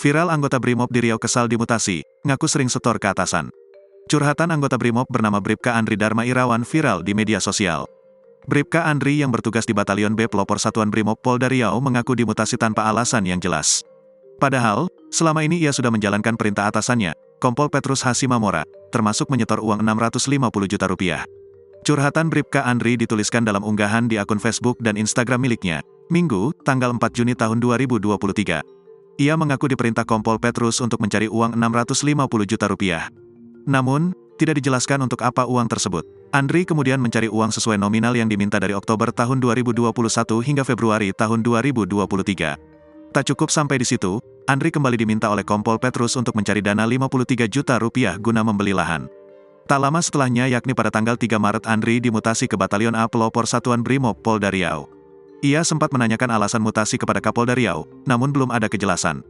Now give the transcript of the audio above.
Viral anggota Brimob di Riau kesal dimutasi, ngaku sering setor ke atasan. Curhatan anggota Brimob bernama Bribka Andri Dharma Irawan viral di media sosial. Bribka Andri yang bertugas di Batalion B Pelopor Satuan Brimob Polda Riau mengaku dimutasi tanpa alasan yang jelas. Padahal, selama ini ia sudah menjalankan perintah atasannya, Kompol Petrus Hasimamora, termasuk menyetor uang 650 juta rupiah. Curhatan Bribka Andri dituliskan dalam unggahan di akun Facebook dan Instagram miliknya, Minggu, tanggal 4 Juni tahun 2023. Ia mengaku diperintah Kompol Petrus untuk mencari uang 650 juta rupiah. Namun, tidak dijelaskan untuk apa uang tersebut. Andri kemudian mencari uang sesuai nominal yang diminta dari Oktober tahun 2021 hingga Februari tahun 2023. Tak cukup sampai di situ, Andri kembali diminta oleh Kompol Petrus untuk mencari dana 53 juta rupiah guna membeli lahan. Tak lama setelahnya yakni pada tanggal 3 Maret Andri dimutasi ke Batalion A Pelopor Satuan Brimob Polda Riau. Ia sempat menanyakan alasan mutasi kepada Kapolda Riau, namun belum ada kejelasan.